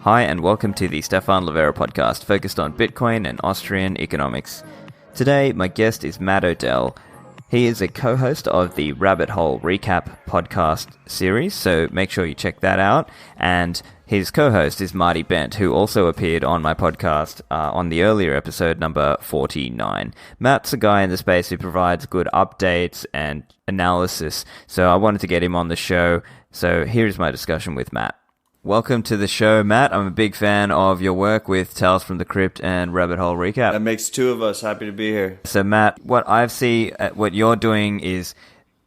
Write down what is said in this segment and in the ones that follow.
Hi, and welcome to the Stephan Livera podcast, focused on Bitcoin and Austrian economics. Today, my guest is Matt Odell. He is a co-host of the Rabbit Hole Recap podcast series, so make sure you check that out. And his co-host is Marty Bent, who also appeared on my podcast on the earlier episode, number 49. Matt's a guy in the space who provides good updates and analysis, so I wanted to get him on the show. So here's my discussion with Matt. Welcome to the show, Matt. I'm a big fan of your work with Tales from the Crypt and Rabbit Hole Recap. That makes two of us. Happy to be here. So, Matt, what I see, what you're doing is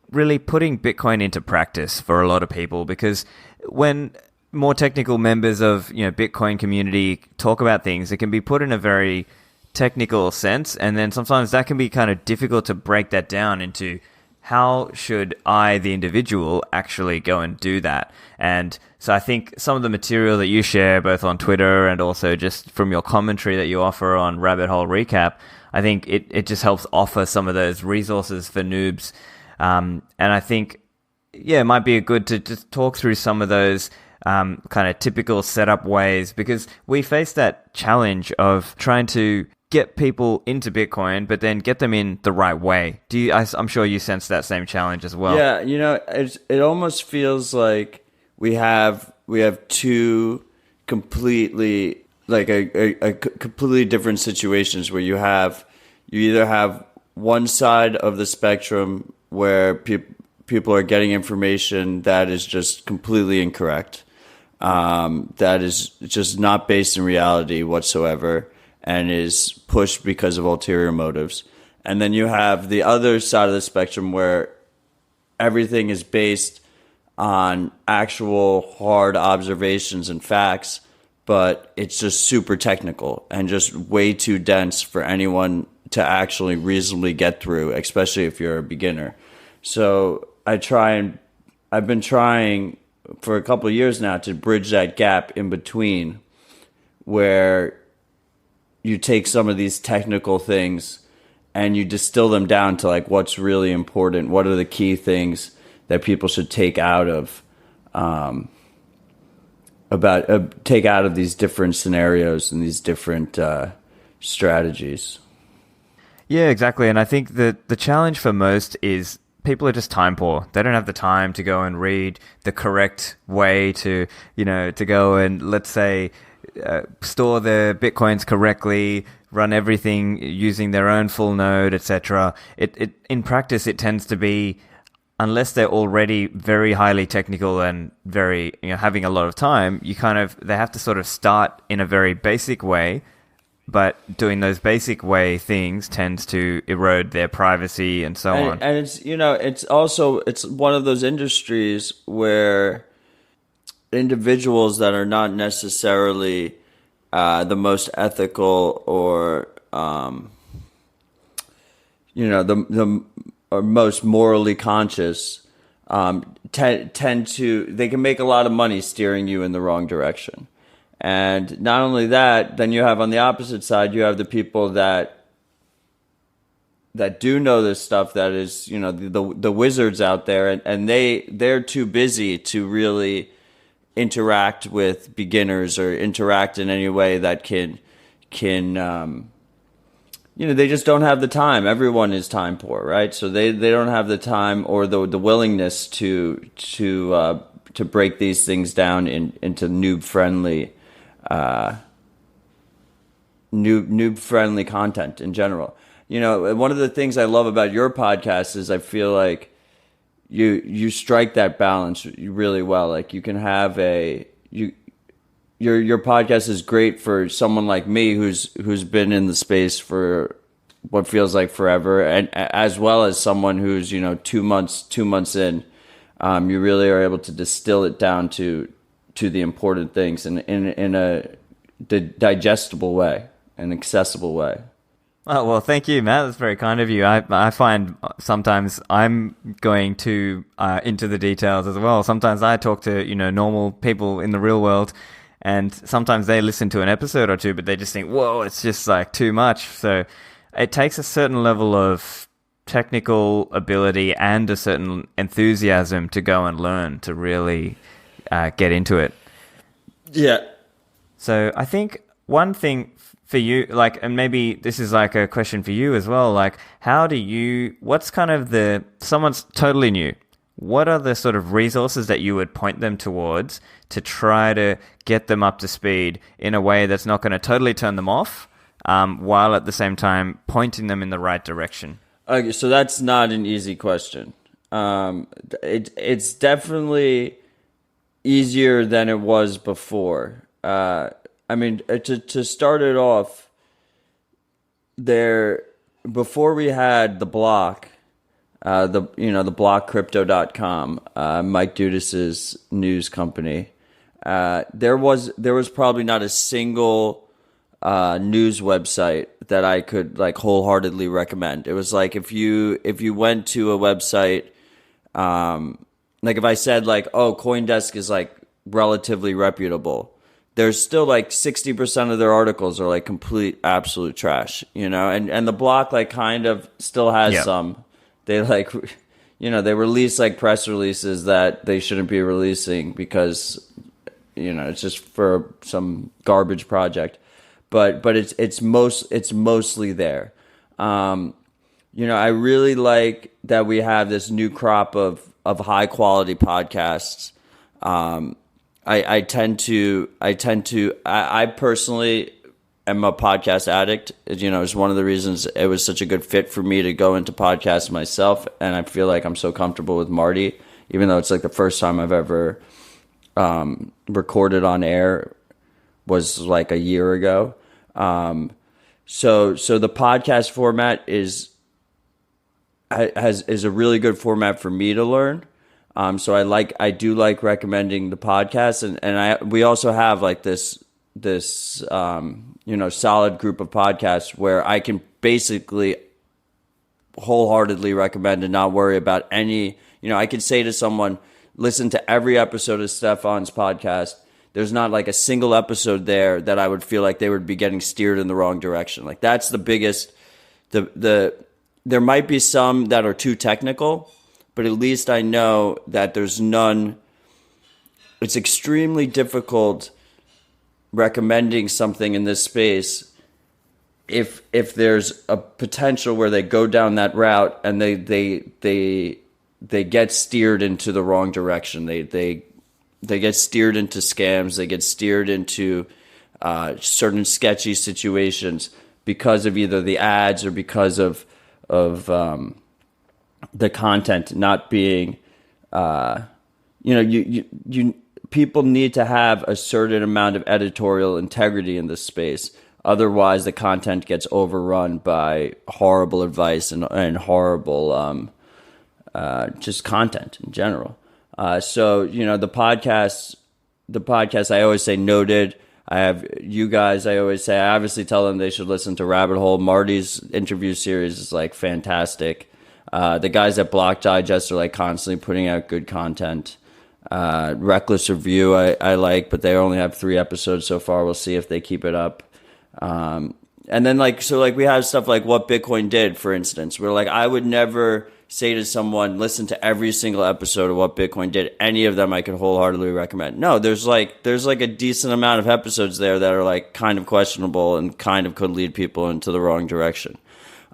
really putting Bitcoin into practice for a lot of people, because when more technical members of Bitcoin community talk about things, it can be put in a very technical sense, and then sometimes that can be kind of difficult to break that down into how should I, the individual, actually go and do that. And so I think some of the material that you share, both on Twitter and also just from your commentary that you offer on Rabbit Hole Recap, I think it just helps offer some of those resources for noobs. And I think, it might be good to just talk through some of those kind of typical setup ways, because we face that challenge of trying to get people into Bitcoin, but then get them in the right way. I'm sure you sense that same challenge as well. Yeah, it almost feels like we have two completely a completely different situations where you either have one side of the spectrum where people are getting information that is just completely incorrect, that is just not based in reality whatsoever, and is pushed because of ulterior motives. And then you have the other side of the spectrum where everything is based on actual hard observations and facts, but it's just super technical and just way too dense for anyone to actually reasonably get through, especially if you're a beginner. So I've been trying for a couple of years now to bridge that gap in between, where you take some of these technical things and you distill them down to what's really important. What are the key things that people should take out of these different scenarios and these different strategies? Yeah, exactly. And I think that the challenge for most is people are just time poor. They don't have the time to go and read the correct way to go and, let's say, store their Bitcoins correctly, run everything using their own full node, etc. It in practice, it tends to be, unless they're already very highly technical and very having a lot of time, they have to sort of start in a very basic way, but doing those basic way things tends to erode their privacy and so on. And it's it's one of those industries where individuals that are not necessarily the most ethical or the or most morally conscious tend to, they can make a lot of money steering you in the wrong direction. And not only that, then you have on the opposite side, you have the people that do know this stuff, that is the wizards out there, and they're too busy to really interact with beginners or interact in any way that can they just don't have the time. Everyone is time poor, right? So they don't have the time or the willingness to break these things down into noob friendly content in general. One of the things I love about your podcast is I feel like you strike that balance really well. Like, you can have your podcast is great for someone like me who's been in the space for what feels like forever, and as well as someone who's 2 months in. You really are able to distill it down to the important things in a digestible way, an accessible way. Oh, well, thank you, Matt. That's very kind of you. I find sometimes I'm going too into the details as well. Sometimes I talk to normal people in the real world, and sometimes they listen to an episode or two, but they just think, whoa, it's just too much. So it takes a certain level of technical ability and a certain enthusiasm to go and learn, to really get into it. Yeah. So I think one thing for you, like, and maybe this is like a question for you as well, like, what's kind of someone's totally new, what are the sort of resources that you would point them towards to try to get them up to speed in a way that's not going to totally turn them off, while at the same time pointing them in the right direction? Okay, so that's not an easy question. It's definitely easier than it was before. I mean, to start it off, before we had the block, the blockcrypto.com, Mike Dudis's news company, there was probably not a single news website that I could like wholeheartedly recommend. It was like if you went to a website, like if I said like, oh, CoinDesk is like relatively reputable, there's still like 60% of their articles are like complete absolute trash, and the block like kind of still has some. They like, they release like press releases that they shouldn't be releasing because, it's just for some garbage project. But it's mostly there. I really like that we have this new crop of high quality podcasts. I personally am a podcast addict. It's one of the reasons it was such a good fit for me to go into podcasts myself. And I feel like I'm so comfortable with Marty, even though it's like the first time I've ever recorded on air was like a year ago. So the podcast format is a really good format for me to learn. So I do like recommending the podcast, and we also have like this solid group of podcasts where I can basically wholeheartedly recommend and not worry about any, I could say to someone, listen to every episode of Stephan's podcast. There's not like a single episode there that I would feel like they would be getting steered in the wrong direction. Like that's the biggest, there might be some that are too technical, but at least I know that there's none. It's extremely difficult recommending something in this space if there's a potential where they go down that route and they get steered into the wrong direction. They get steered into scams. They get steered into certain sketchy situations because of either the ads or because of the content not being, people need to have a certain amount of editorial integrity in this space. Otherwise, the content gets overrun by horrible advice and horrible just content in general. So the podcast, I always say noted. I have you guys, I always say, I obviously tell them they should listen to Rabbit Hole. Marty's interview series is like fantastic. The guys at Block Digest are like constantly putting out good content. Reckless Review I like, but they only have 3 episodes so far. We'll see if they keep it up. And then we have stuff like What Bitcoin Did, for instance. Where like I would never say to someone, listen to every single episode of What Bitcoin Did. Any of them I could wholeheartedly recommend. No, there's like a decent amount of episodes there that are like kind of questionable and kind of could lead people into the wrong direction.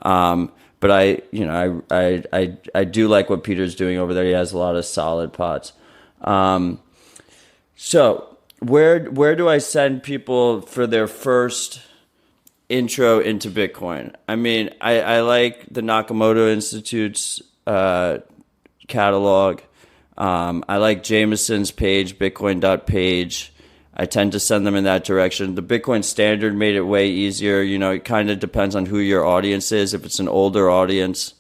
But I do like what Peter's doing over there. He has a lot of solid pods. So where do I send people for their first intro into Bitcoin? I mean, I like the Nakamoto Institute's catalog. I like Jameson's page, bitcoin.page. I tend to send them in that direction. The Bitcoin Standard made it way easier. It kind of depends on who your audience is. If it's an older audience,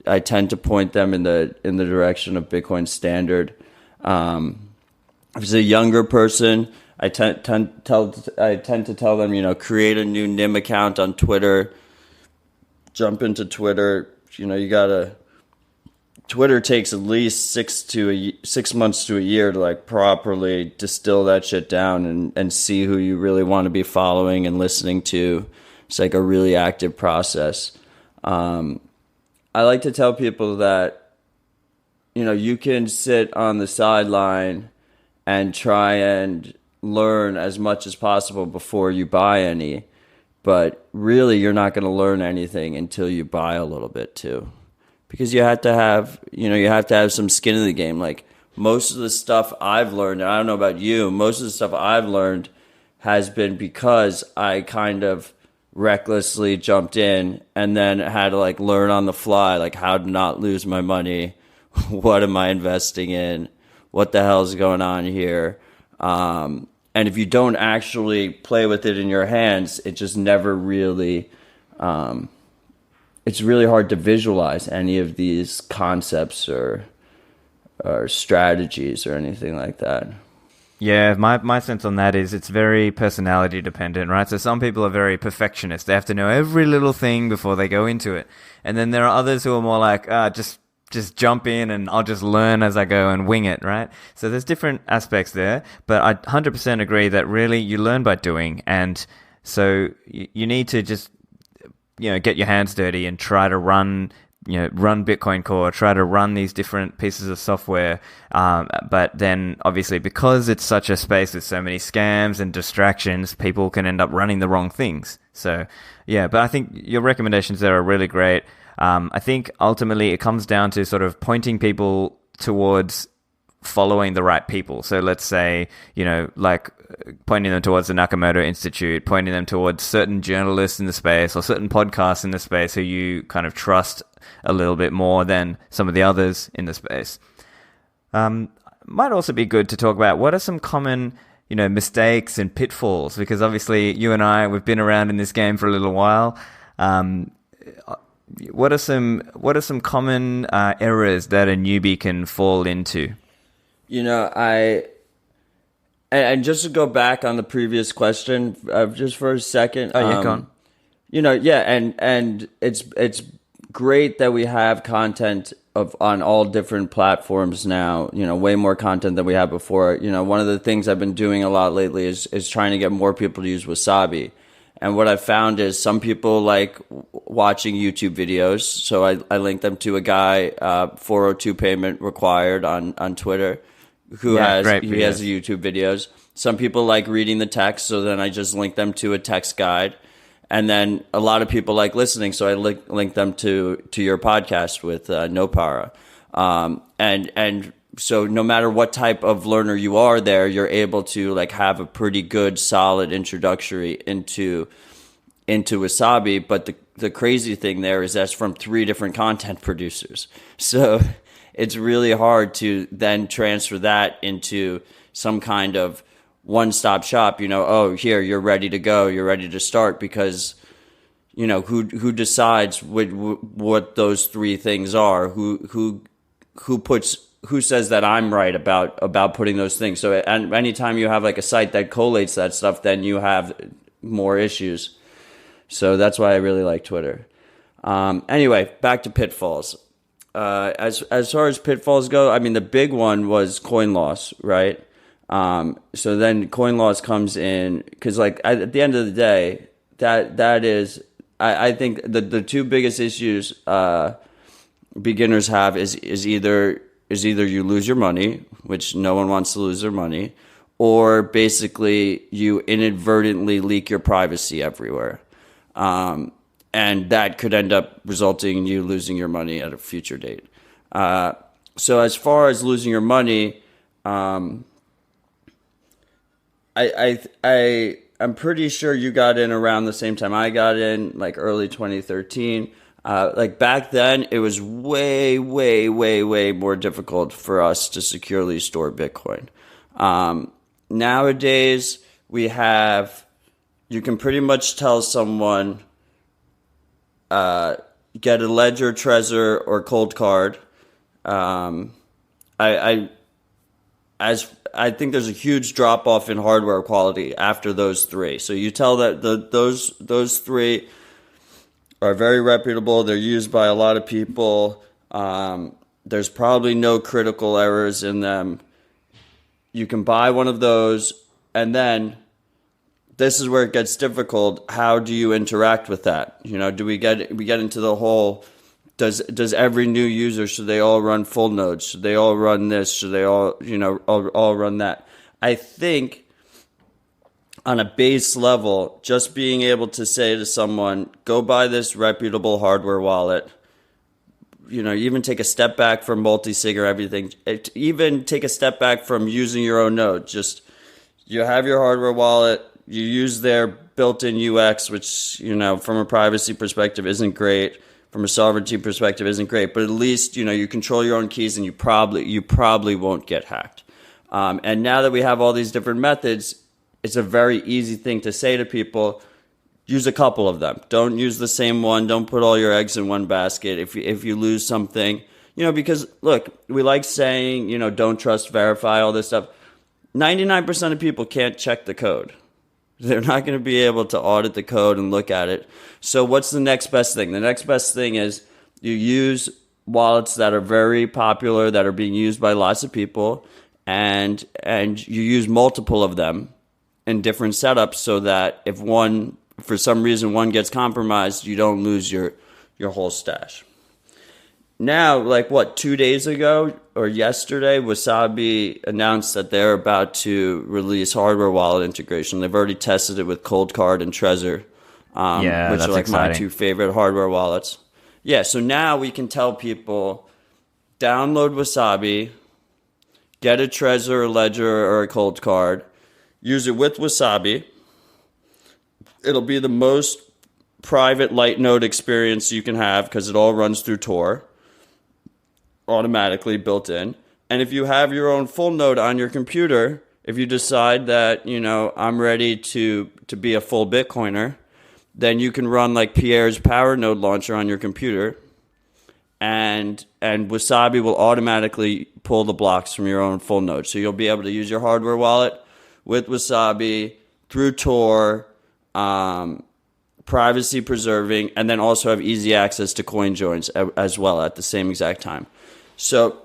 I tend to point them in the direction of Bitcoin Standard. If it's a younger person, I tend to tell them, create a new NIM account on Twitter, jump into Twitter. Twitter takes at least 6 months to a year to like properly distill that shit down and see who you really want to be following and listening to. It's like a really active process. I like to tell people that, you can sit on the sideline and try and learn as much as possible before you buy any. But really, you're not going to learn anything until you buy a little bit too, because you have to have some skin in the game. Like most of the stuff I've learned, and I don't know about you, most of the stuff I've learned has been because I kind of recklessly jumped in and then had to like learn on the fly, like how to not lose my money. What am I investing in? What the hell is going on here? And if you don't actually play with it in your hands, it just never really, it's really hard to visualize any of these concepts or strategies or anything like that. Yeah, my sense on that is it's very personality dependent, right? So some people are very perfectionist. They have to know every little thing before they go into it. And then there are others who are more like, just jump in and I'll just learn as I go and wing it, right? So there's different aspects there, but I 100% agree that really you learn by doing. And so you need to just, get your hands dirty and try to run Bitcoin Core, try to run these different pieces of software. But then obviously because it's such a space with so many scams and distractions, people can end up running the wrong things. So yeah, but I think your recommendations there are really great. I think ultimately it comes down to sort of pointing people towards following the right people. So let's say, like pointing them towards the Nakamoto Institute, pointing them towards certain journalists in the space or certain podcasts in the space who you kind of trust a little bit more than some of the others in the space. Might also be good to talk about what are some common, mistakes and pitfalls, because obviously you and I, we've been around in this game for a little while. What are some common errors that a newbie can fall into? And just to go back on the previous question, just for a second. Oh, yeah, go on. And it's great that we have content on all different platforms now. Way more content than we had before. One of the things I've been doing a lot lately is trying to get more people to use Wasabi. And what I found is some people like watching YouTube videos. So I linked them to a guy, 402 payment required on Twitter, who has YouTube videos. Some people like reading the text. So then I just linked them to a text guide. And then a lot of people like listening. So I linked them to your podcast with No Para. And so no matter what type of learner you are there, you're able to like have a pretty good, solid introductory into Wasabi. But the crazy thing there is that's from 3 different content producers. So it's really hard to then transfer that into some kind of one-stop shop. Here, you're ready to go, you're ready to start, because who decides what those 3 things are? Who says that I'm right about putting those things? So anytime you have like a site that collates that stuff, then you have more issues. So that's why I really like Twitter. Anyway, back to pitfalls. As far as pitfalls go, I mean, the big one was coin loss, right? So then coin loss comes in because, like, at the end of the day, that is, I think the 2 biggest issues beginners have is either you lose your money, which no one wants to lose their money, or basically you inadvertently leak your privacy everywhere. And that could end up resulting in you losing your money at a future date. So as far as losing your money, I'm pretty sure you got in around the same time I got in, like early 2013. Like back then, it was way, way, way, way more difficult for us to securely store Bitcoin. Nowadays, you can pretty much tell someone, get a Ledger, Trezor, or Cold Card. I think there's a huge drop off in hardware quality after those 3. So you tell that those 3 are very reputable. They're used by a lot of people. There's probably no critical errors in them. You can buy one of those, and then this is where it gets difficult. How do you interact with that? Do we get into the whole, does every new user, should they all run full nodes? Should they all run this? Should they all run that? I think on a base level, just being able to say to someone, go buy this reputable hardware wallet, even take a step back from multi-sig or everything, even take a step back from using your own node. Just, you have your hardware wallet, you use their built-in UX, which, from a privacy perspective isn't great, from a sovereignty perspective isn't great, but at least, you control your own keys and you probably won't get hacked. And now that we have all these different methods, it's a very easy thing to say to people. Use a couple of them. Don't use the same one. Don't put all your eggs in one basket. If you lose something, because look, we like saying, don't trust, verify, all this stuff. 99% of people can't check the code. They're not going to be able to audit the code and look at it. So what's the next best thing? The next best thing is you use wallets that are very popular, that are being used by lots of people, and you use multiple of them in different setups so that if for some reason one gets compromised, you don't lose your whole stash. Now, 2 days ago or yesterday, Wasabi announced that they're about to release hardware wallet integration. They've already tested it with Coldcard and Trezor, which are exciting. My two favorite hardware wallets. Yeah, so now we can tell people, download Wasabi, get a Trezor, a Ledger, or a Coldcard, use it with Wasabi. It'll be the most private light node experience you can have because it all runs through Tor, automatically built in. And if you have your own full node on your computer, if you decide that, I'm ready to be a full Bitcoiner, then you can run Pierre's Power Node launcher on your computer, and Wasabi will automatically pull the blocks from your own full node. So you'll be able to use your hardware wallet with Wasabi through Tor, privacy preserving, and then also have easy access to coin joins as well at the same exact time. So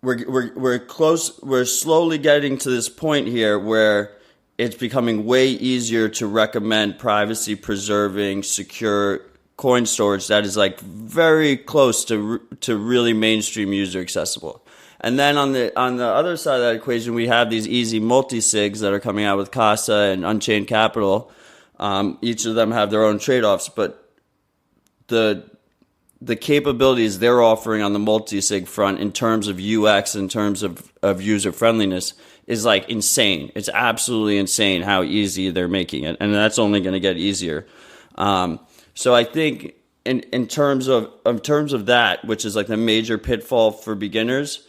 we're close. We're slowly getting to this point here where it's becoming way easier to recommend privacy preserving, secure coin storage that is very close to really mainstream user accessible. And then on the other side of that equation, we have these easy multi-sigs that are coming out with Casa and Unchained Capital. Each of them have their own trade-offs, but the capabilities they're offering on the multi-sig front in terms of UX, in terms of user friendliness, is insane. It's absolutely insane how easy they're making it, and that's only going to get easier. So I think in terms of that, which is the major pitfall for beginners,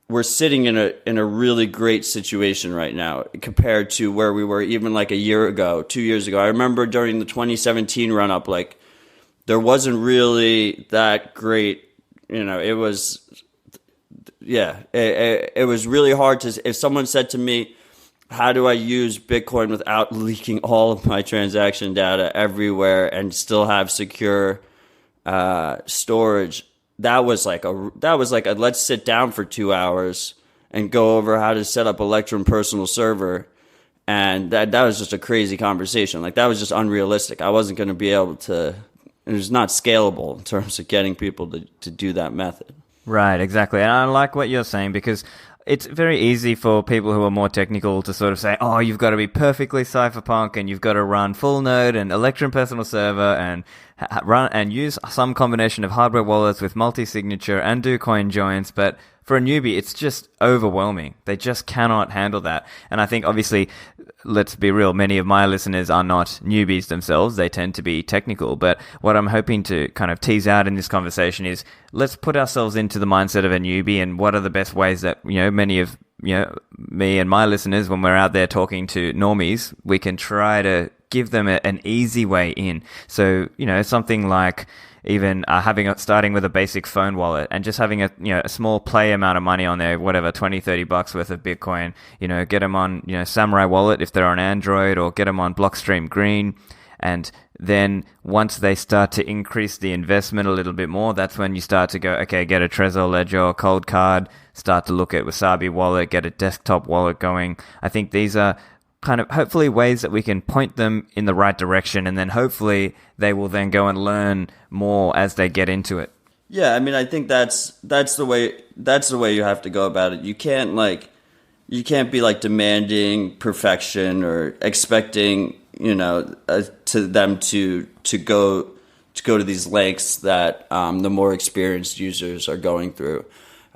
we're sitting in a really great situation right now compared to where we were even a year ago, 2 years ago. I remember during the 2017 run up, there wasn't really that great. It was, it was really hard to. If someone said to me, how do I use Bitcoin without leaking all of my transaction data everywhere and still have secure storage? That was like a let's sit down for 2 hours and go over how to set up Electrum personal server, and that was just a crazy conversation. That was just unrealistic. I wasn't going to be able to. It was not scalable in terms of getting people to do that method. Right, exactly. And I like what you're saying because it's very easy for people who are more technical to sort of say, oh, you've got to be perfectly cypherpunk and you've got to run full node and Electrum personal server and run and use some combination of hardware wallets with multi-signature and do coin joins. But for a newbie, it's just overwhelming. They just cannot handle that. And I think, obviously, let's be real, many of my listeners are not newbies themselves. They tend to be technical. But what I'm hoping to kind of tease out in this conversation is let's put ourselves into the mindset of a newbie and what are the best ways that, many of, me and my listeners, when we're out there talking to normies, we can try to give them an easy way in. So, something like even starting with a basic phone wallet and just having a small play amount of money on there, whatever, $20-30 worth of Bitcoin, get them on, Samurai Wallet if they're on Android, or get them on Blockstream Green. And then once they start to increase the investment a little bit more, that's when you start to go, okay, get a Trezor, Ledger, or Coldcard, start to look at Wasabi Wallet, get a desktop wallet going. I think these are kind of hopefully ways that we can point them in the right direction, and then hopefully they will then go and learn more as they get into it. Yeah, I mean, I think that's the way you have to go about it. You can't you can't be like demanding perfection or expecting, to them to go to these lengths that the more experienced users are going through.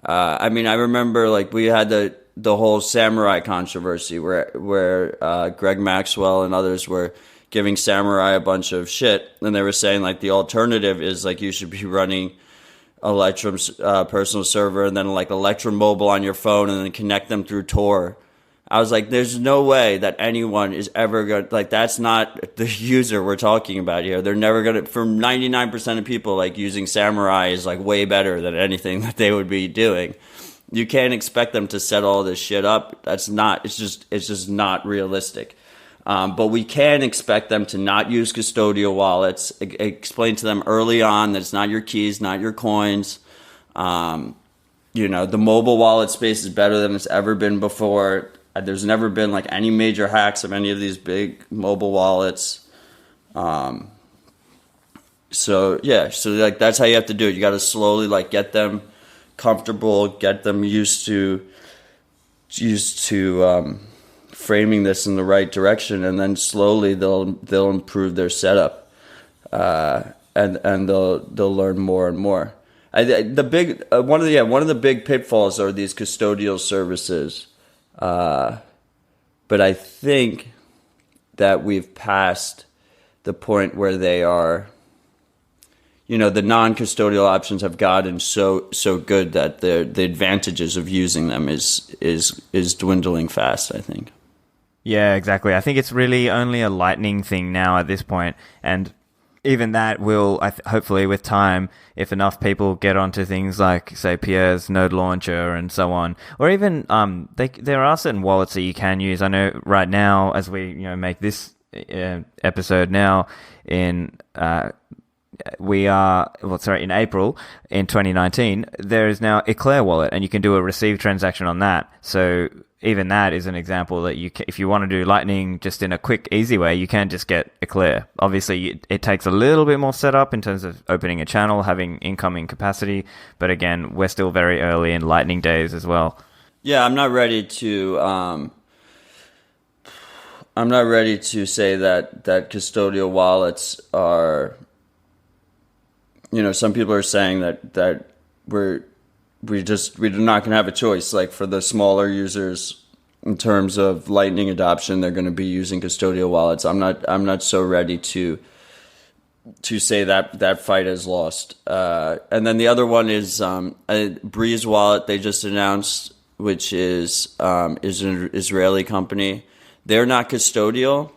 I remember like we had the whole Samurai controversy where Greg Maxwell and others were giving Samurai a bunch of shit, and they were saying like the alternative is like you should be running Electrum's personal server and then like Electrum mobile on your phone and then connect them through Tor. I was like, there's no way that anyone is ever going to, like, that's not the user we're talking about here. They're never going to, for 99% of people, like, using Samurai is, like, way better than anything that they would be doing. You can't expect them to set all this shit up. It's just not realistic. But we can expect them to not use custodial wallets. Explain to them early on that it's not your keys, not your coins. The mobile wallet space is better than it's ever been before. There's never been like any major hacks of any of these big mobile wallets. So like that's how you have to do it. You got to slowly like get them comfortable, get them used to framing this in the right direction, and then slowly they'll improve their setup, and they'll learn more and more. One of the big pitfalls are these custodial services. But I think that we've passed the point where they are, the non-custodial options have gotten so good that the advantages of using them is dwindling fast, I think. Yeah, exactly. I think it's really only a Lightning thing now at this point, and even that will, hopefully with time, if enough people get onto things like, say, Pierre's node launcher and so on, or even there are certain wallets that you can use. I know right now, as we make this episode now in in April in 2019, there is now Eclair wallet, and you can do a receive transaction on that. So even that is an example that if you want to do Lightning just in a quick, easy way, you can just get Eclair. Obviously, it takes a little bit more setup in terms of opening a channel, having incoming capacity. But again, we're still very early in Lightning days as well. Yeah, I'm not ready to say that custodial wallets are. Some people are saying that we're not going to have a choice. Like for the smaller users, in terms of Lightning adoption, they're going to be using custodial wallets. I'm not so ready to say that fight is lost. And then the other one is Breeze Wallet. They just announced, which is an Israeli company. They're not custodial,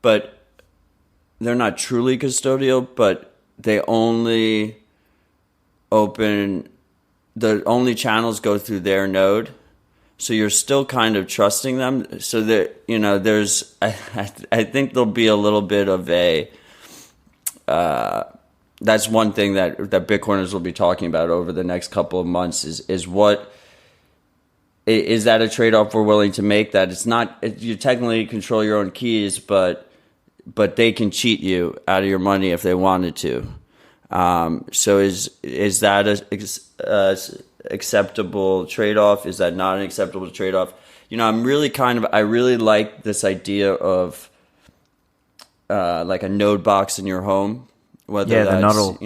but they're not truly custodial. But they only the only channels go through their node, so you're still kind of trusting them. So that there's, I think there'll be a little bit of a. That's one thing that Bitcoiners will be talking about over the next couple of months is what is that a trade-off we're willing to make? That it's not, you technically control your own keys, but they can cheat you out of your money if they wanted to. So is that a acceptable trade-off? Is that not an acceptable trade-off? I really like this idea of like a node box in your home. Whether the Nodl.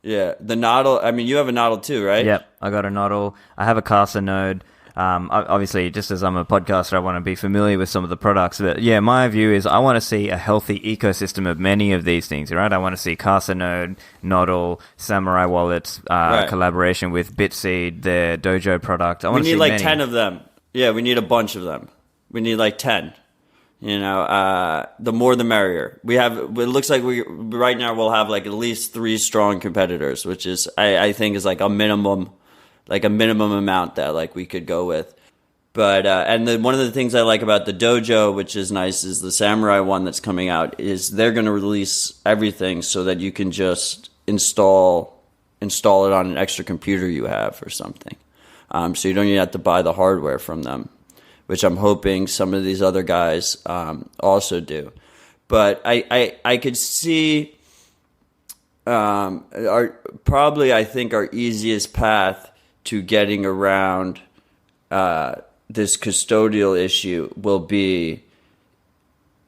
The Nodl. I mean, you have a Nodl too, right? Yep, I got a Nodl. I have a Casa node. Obviously, just as I'm a podcaster, I want to be familiar with some of the products. But yeah, my view is I want to see a healthy ecosystem of many of these things, right? I want to see Casa node, Nodl, Samurai wallets, collaboration with Bitseed, their Dojo product. We need like 10 of them. Yeah, we need a bunch of them. We need like 10. The more the merrier. It looks like right now we'll have like at least 3 strong competitors, which is I think is like a minimum amount that like we could go with. But one of the things I like about the Dojo, which is nice, is the Samurai one that's coming out, is they're going to release everything so that you can just install it on an extra computer you have or something. So you don't even have to buy the hardware from them, which I'm hoping some of these other guys also do. But I could see I think our easiest path to getting around this custodial issue will be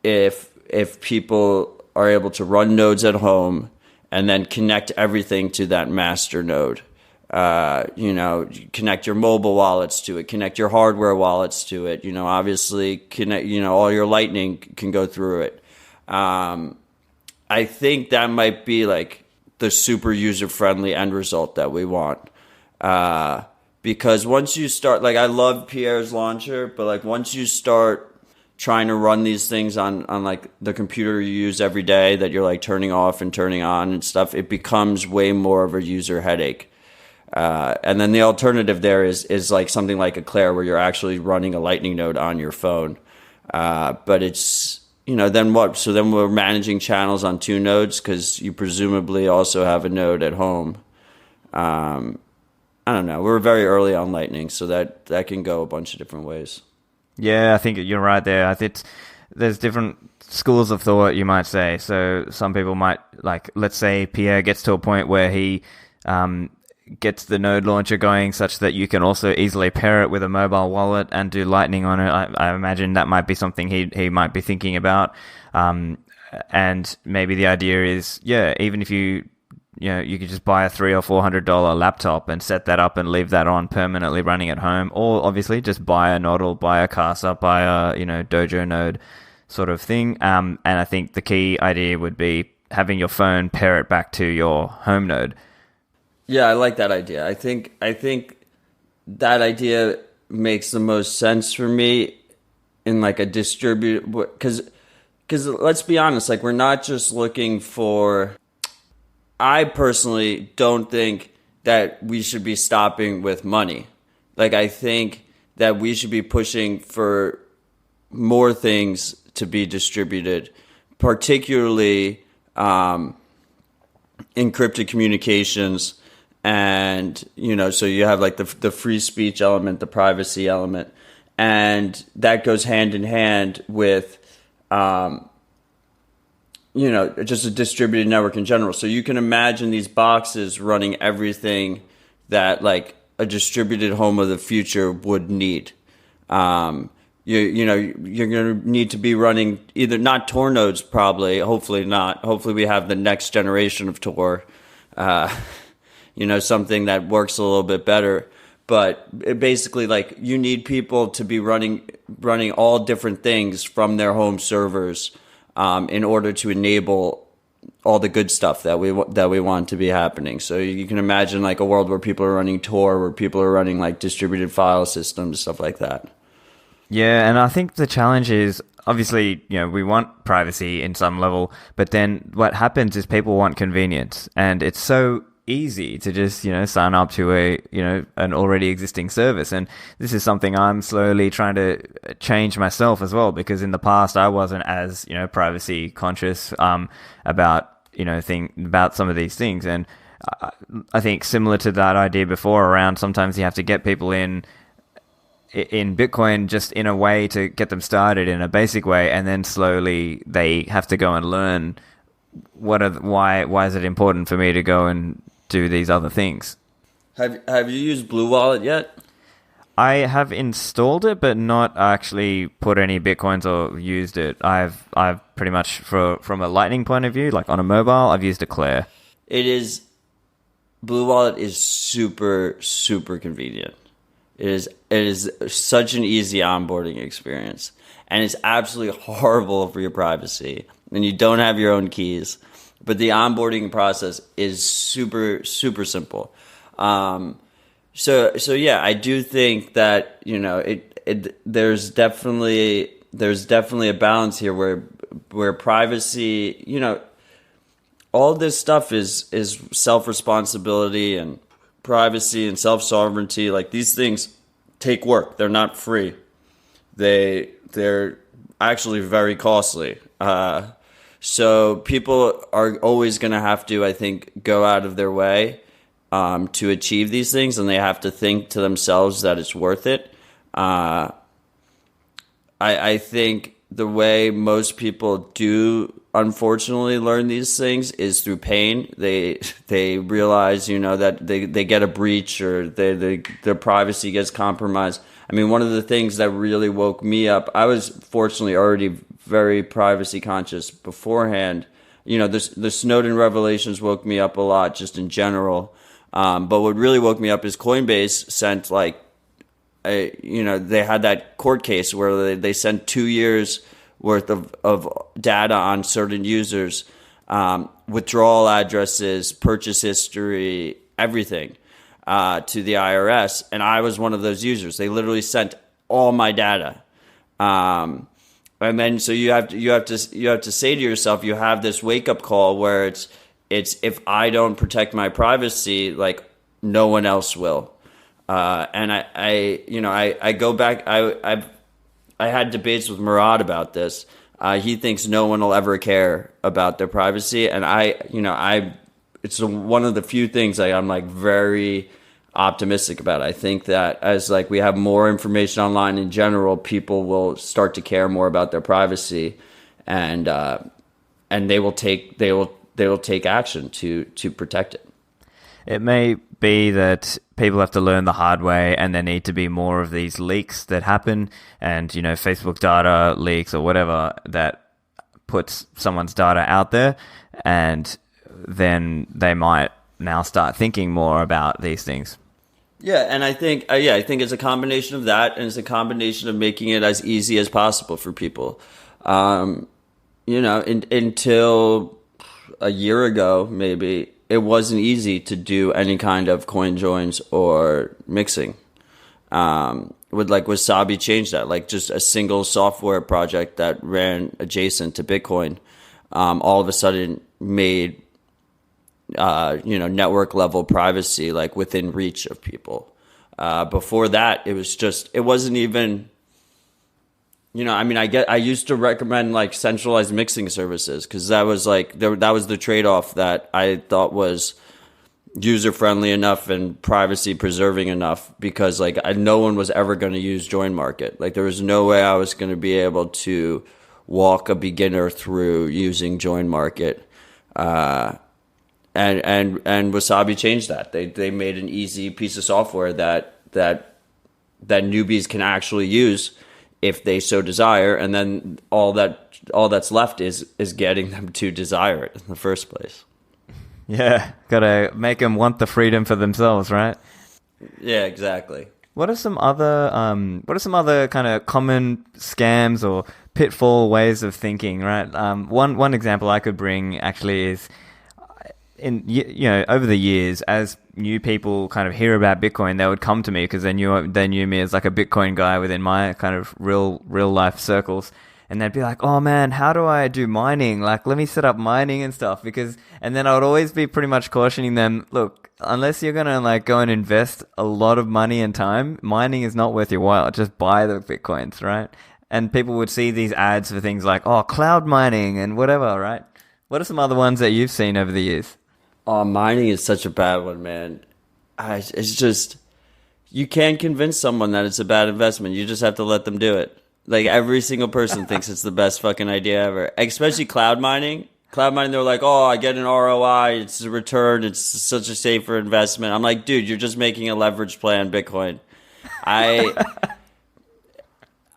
if people are able to run nodes at home and then connect everything to that master node. Connect your mobile wallets to it, connect your hardware wallets to it. Obviously connect, all your Lightning can go through it. I think that might be like the super user-friendly end result that we want. Because once you start, like I love Pierre's launcher, but like once you start trying to run these things on like the computer you use every day that you're like turning off and turning on and stuff, it becomes way more of a user headache. And then the alternative there is like something like Eclair where you're actually running a Lightning node on your phone. But it's, then what? So then we're managing channels on 2 nodes because you presumably also have a node at home. I don't know. We're very early on Lightning, so that can go a bunch of different ways. Yeah, I think you're right there. I think there's different schools of thought, you might say. So some people might, like, let's say Pierre gets to a point where he gets the node launcher going such that you can also easily pair it with a mobile wallet and do Lightning on it. I imagine that might be something he might be thinking about. And maybe the idea is, even if you could just buy a $300 or $400 laptop and set that up and leave that on permanently running at home, or obviously just buy a Nodal, buy a Casa, buy a Dojo node sort of thing. And I think the key idea would be having your phone pair it back to your home node. Yeah, I like that idea. I think that idea makes the most sense for me in like a distributed, because let's be honest, like we're not just looking for. I personally don't think that we should be stopping with money. Like, I think that we should be pushing for more things to be distributed, particularly encrypted communications. And, so you have like the free speech element, the privacy element, and that goes hand in hand with just a distributed network in general. So you can imagine these boxes running everything that like a distributed home of the future would need. You're going to need to be running either not Tor nodes, probably, hopefully not. Hopefully we have the next generation of Tor, something that works a little bit better. But it basically, like, you need people to be running all different things from their home servers in order to enable all the good stuff that we want to be happening. So you can imagine like a world where people are running Tor, where people are running like distributed file systems, stuff like that. Yeah, and I think the challenge is obviously, we want privacy in some level, but then what happens is people want convenience, and it's so easy to just sign up to an already existing service. And this is something I'm slowly trying to change myself as well, because in the past I wasn't as privacy conscious about about some of these things. And I think similar to that idea before around sometimes you have to get people in Bitcoin just in a way to get them started in a basic way, and then slowly they have to go and learn why is it important for me to go and do these other things. Have you used Blue Wallet yet? I have installed it, but not actually put any Bitcoins or used it. I've pretty much, from a Lightning point of view, like on a mobile, I've used Eclair. Blue Wallet is super, super convenient. It is such an easy onboarding experience, and it's absolutely horrible for your privacy, and you don't have your own keys. But the onboarding process is super, super simple. So yeah, I do think that there's definitely a balance here where privacy, all this stuff is self-responsibility and privacy and self-sovereignty. Like, these things take work. They're not free. They're actually very costly. So people are always going to have to, I think, go out of their way to achieve these things, and they have to think to themselves that it's worth it. I think the way most people do unfortunately learn these things is through pain. They realize, you know, that they get a breach or their privacy gets compromised. I mean, one of the things that really woke me up, I was fortunately already very privacy conscious beforehand. You know, the Snowden revelations woke me up a lot just in general. But what really woke me up is Coinbase sent they had that court case where they sent 2 years worth of data on certain users, withdrawal addresses, purchase history, everything, to the IRS. And I was one of those users. They literally sent all my data. And then so you have to say to yourself, you have this wake up call where it's if I don't protect my privacy, like no one else will. And I go back. I had debates with Murad about this. He thinks no one will ever care about their privacy, and it's one of the few things I'm like very optimistic about. I think that as like we have more information online in general, people will start to care more about their privacy, and they will take action to protect it. It may be that people have to learn the hard way, and there need to be more of these leaks that happen, and you know, Facebook data leaks or whatever that puts someone's data out there, and then they might now start thinking more about these things. Yeah, and I think it's a combination of that, and it's a combination of making it as easy as possible for people. Until a year ago, maybe, it wasn't easy to do any kind of coin joins or mixing. With Wasabi changed that, like just a single software project that ran adjacent to Bitcoin, all of a sudden made network level privacy like within reach of people. Before that, it wasn't even. I used to recommend like centralized mixing services because that was that was the trade-off that I thought was user-friendly enough and privacy preserving enough, because no one was ever going to use Join Market. Like there was no way I was going to be able to walk a beginner through using Join Market. And Wasabi changed that. They made an easy piece of software that newbies can actually use if they so desire, and then all that's left is getting them to desire it in the first place. Yeah, gotta make them want the freedom for themselves, right? Yeah, exactly. What are some other kind of common scams or pitfall ways of thinking, right? One example I could bring actually is over the years, as new people kind of hear about Bitcoin, they would come to me because they knew me as like a Bitcoin guy within my kind of real life circles, and they'd be like, "Oh man, how do I do mining? Like, let me set up mining and stuff." And then I would always be pretty much cautioning them, "Look, unless you're gonna like go and invest a lot of money and time, mining is not worth your while. Just buy the Bitcoins, right?" And people would see these ads for things like, "Oh, cloud mining and whatever," right? What are some other ones that you've seen over the years? Oh, mining is such a bad one, man. It's just, you can't convince someone that it's a bad investment. You just have to let them do it. Like every single person thinks it's the best fucking idea ever, especially cloud mining. Cloud mining, they're like, "Oh, I get an ROI. It's a return. It's such a safer investment." I'm like, dude, you're just making a leverage play on Bitcoin. I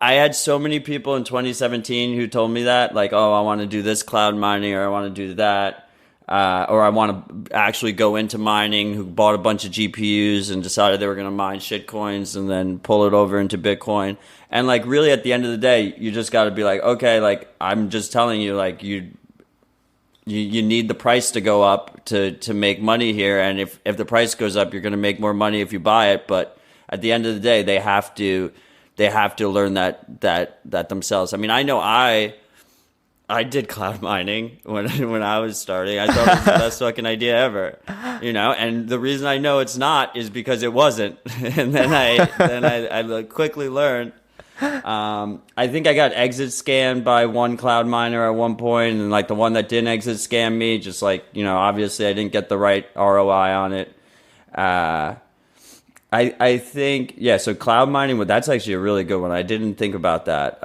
had so many people in 2017 who told me that, like, "Oh, I want to do this cloud mining, or I want to do that. Or I want to actually go into mining," who bought a bunch of GPUs and decided they were going to mine shitcoins and then pull it over into Bitcoin. And like really at the end of the day, you just got to be like, okay, like I'm just telling you, like you need the price to go up to make money here. And if the price goes up, you're going to make more money if you buy it. But at the end of the day, they have to learn that themselves. I mean, I know I did cloud mining when I was starting. I thought it was the best fucking idea ever, And the reason I know it's not is because it wasn't. And then I quickly learned. I think I got exit scammed by one cloud miner at one point, and like the one that didn't exit scam me, just like obviously I didn't get the right ROI on it. I think, yeah, so cloud mining, well, that's actually a really good one. I didn't think about that.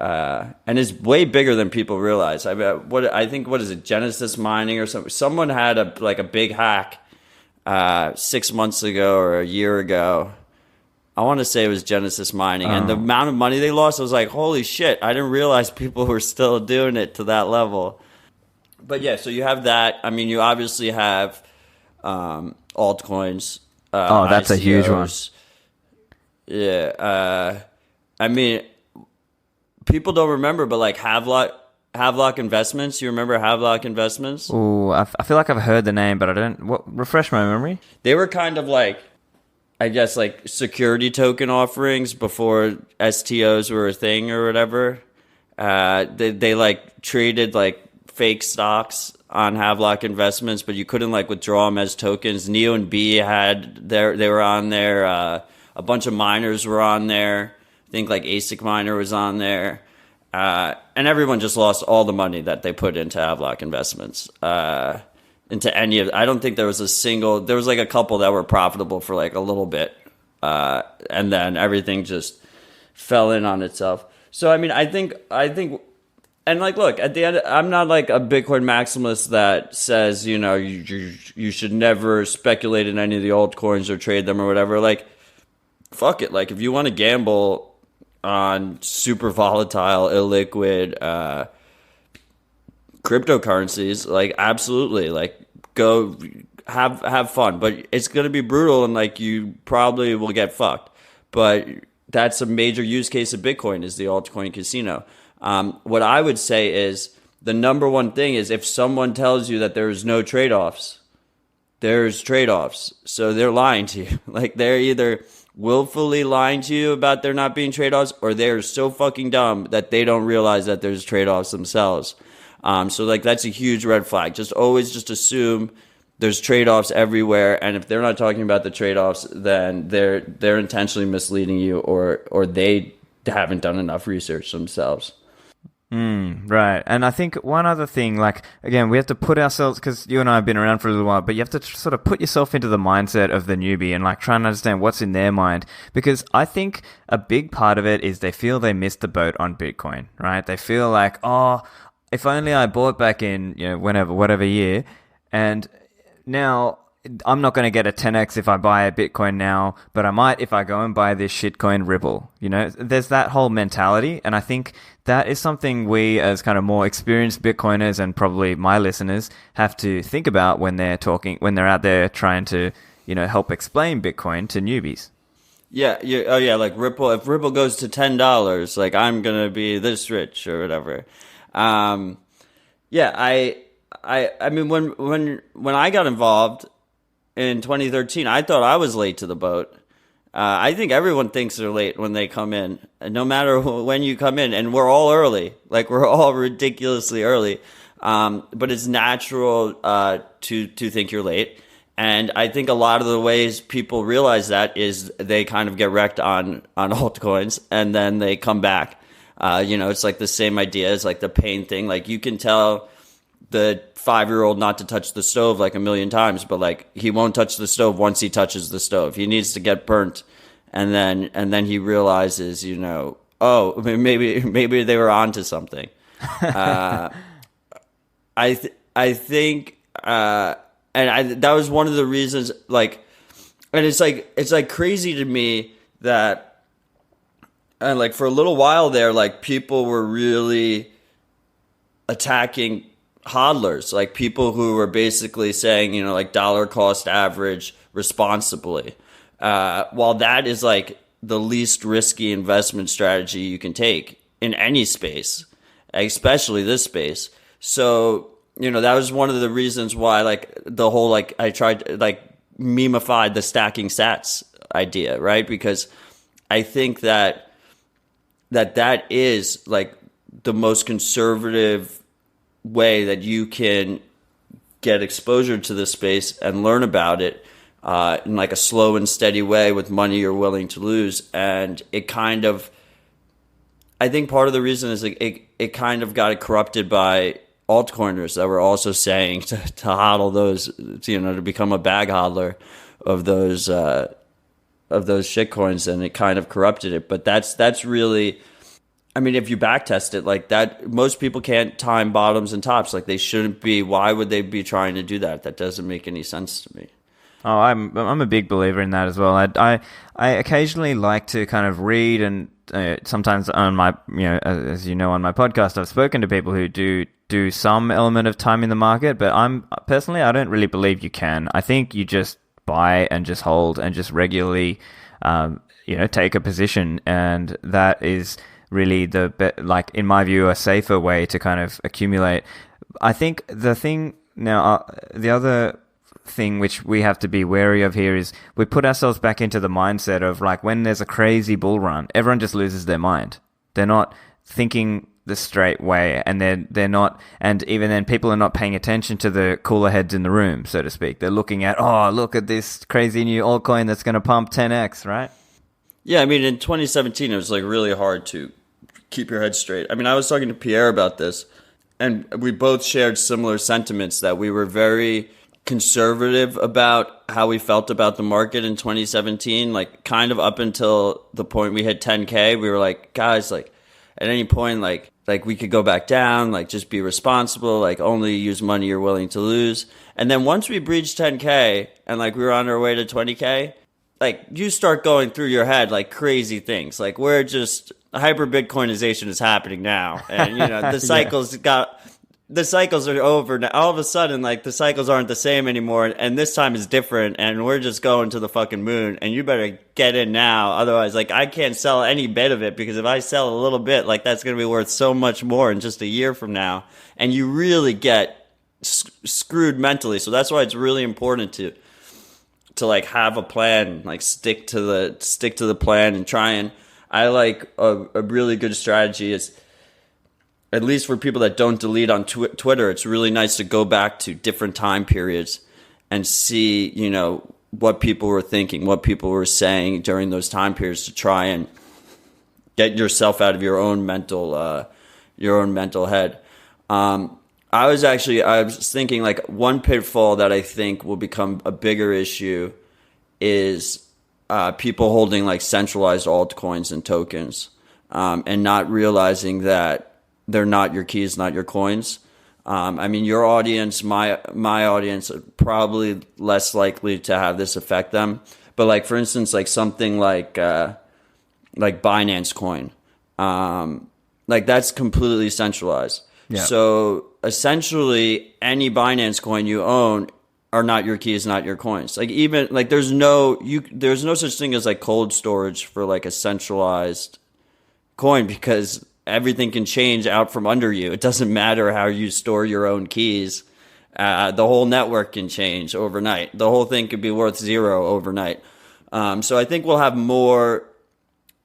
And it's way bigger than people realize. I think, what is it, Genesis Mining or something? Someone had a big hack 6 months ago or a year ago. I want to say it was Genesis Mining. And the amount of money they lost, I was like, holy shit, I didn't realize people were still doing it to that level. But yeah, so you have that. I mean, you obviously have altcoins. That's ICOs. a huge one. Yeah. I mean, people don't remember, but like Havelock Investments. You remember Havelock Investments? Oh, I feel like I've heard the name, but I don't. Refresh my memory. They were kind of like, I guess, like security token offerings before STOs were a thing or whatever. They like traded like fake stocks on Havelock Investments, but you couldn't like withdraw them as tokens. Neo and B they were on there. A bunch of miners were on there. I think like ASIC Miner was on there. And everyone just lost all the money that they put into Havelock Investments. Into any of, I don't think there was like a couple that were profitable for like a little bit. And then everything just fell in on itself. So, I mean, I think, and like, look, at the end, I'm not like a Bitcoin maximalist that says, you know, you should never speculate in any of the altcoins or trade them or whatever. Like, fuck it. Like, if you want to gamble on super volatile, illiquid cryptocurrencies, like, absolutely, like, go have fun. But it's going to be brutal, and like, you probably will get fucked. But that's a major use case of Bitcoin, is the altcoin casino. What I would say is the number one thing is, if someone tells you that there's no trade-offs, there's trade-offs. So they're lying to you. Like, they're either willfully lying to you about there not being trade-offs, or they're so fucking dumb that they don't realize that there's trade-offs themselves. So like, that's a huge red flag. Just always just assume there's trade-offs everywhere, and if they're not talking about the trade-offs, then they're intentionally misleading you, or they haven't done enough research themselves. Right. And I think one other thing, like, again, we have to put ourselves, because you and I have been around for a little while, but you have to sort of put yourself into the mindset of the newbie and like try and understand what's in their mind. Because I think a big part of it is they feel they missed the boat on Bitcoin, right? They feel like, oh, if only I bought back in, you know, whatever year, and now I'm not going to get a 10x if I buy a Bitcoin now, but I might if I go and buy this shitcoin Ripple. You know, there's that whole mentality, and I think that is something we, as kind of more experienced Bitcoiners, and probably my listeners, have to think about when they're out there trying to, you know, help explain Bitcoin to newbies. Yeah, oh yeah, like Ripple. If Ripple goes to $10, like, I'm gonna be this rich or whatever. Yeah, I mean, when I got involved in 2013, I thought I was late to the boat. I think everyone thinks they're late when they come in, no matter when you come in, and we're all early. Like, we're all ridiculously early. But it's natural to think you're late. And I think a lot of the ways people realize that is they kind of get wrecked on altcoins, and then they come back. You know, it's like the same idea as like the pain thing. Like, you can tell the 5-year-old not to touch the stove like a million times, but like, he won't touch the stove once he touches the stove. He needs to get burnt, and then he realizes, you know, oh, maybe they were onto something. I think that was one of the reasons. Like, and it's like crazy to me that, and like, for a little while there, like, people were really attacking hodlers, like people who were basically saying, you know, like, dollar cost average responsibly. While that is like the least risky investment strategy you can take in any space, especially this space. So, you know, that was one of the reasons why, like, the whole, like, I tried, like, memeified the stacking sats idea, right? Because I think that is like the most conservative way that you can get exposure to this space and learn about it in like a slow and steady way with money you're willing to lose. And it kind of, I think part of the reason is it kind of got corrupted by altcoiners that were also saying to hodl those, you know, to become a bag hodler of those those shitcoins, and it kind of corrupted it. But that's really, I mean, if you backtest it like that, most people can't time bottoms and tops. Like they shouldn't be. Why would they be trying to do that? That doesn't make any sense to me. Oh, I'm a big believer in that as well. I occasionally like to kind of read, and sometimes on my, as you know, on my podcast, I've spoken to people who do some element of timing the market, but I don't really believe you can. I think you just buy and just hold and just regularly, take a position, and that is really in my view, a safer way to kind of accumulate. I think the other thing which we have to be wary of here is we put ourselves back into the mindset of like when there's a crazy bull run, everyone just loses their mind. They're not thinking the straight way, and they're not, and even then people are not paying attention to the cooler heads in the room, so to speak. They're looking at, oh, look at this crazy new altcoin that's going to pump 10x, right? Yeah, I mean, in 2017 it was like really hard to keep your head straight. I mean, I was talking to Pierre about this, and we both shared similar sentiments that we were very conservative about how we felt about the market in 2017, like kind of up until the point we hit 10K. We were like, guys, like at any point, like we could go back down, like just be responsible, like only use money you're willing to lose. And then once we breached 10K and like we were on our way to 20K, like you start going through your head like crazy things. Like we're just, hyper Bitcoinization is happening now, and the cycles are over now. All of a sudden, like the cycles aren't the same anymore, and this time is different, and we're just going to the fucking moon, and you better get in now. Otherwise, like I can't sell any bit of it, because if I sell a little bit, like that's going to be worth so much more in just a year from now, and you really get screwed mentally. So that's why it's really important to like have a plan, like stick to the plan and try. And I like a really good strategy is, at least for people that don't delete on Twitter, it's really nice to go back to different time periods and see, what people were thinking, what people were saying during those time periods, to try and get yourself out of your own mental head. I was thinking like one pitfall that I think will become a bigger issue is people holding like centralized altcoins and tokens, and not realizing that they're not your keys, not your coins. I mean, your audience, my audience, are probably less likely to have this affect them. But like, for instance, like something like Binance Coin, like that's completely centralized. Yeah. So essentially, any Binance coin you own are not your keys, not your coins. Like even like there's no such thing as like cold storage for like a centralized coin, because everything can change out from under you. It doesn't matter how you store your own keys. The whole network can change overnight. The whole thing could be worth zero overnight. So I think we'll have more,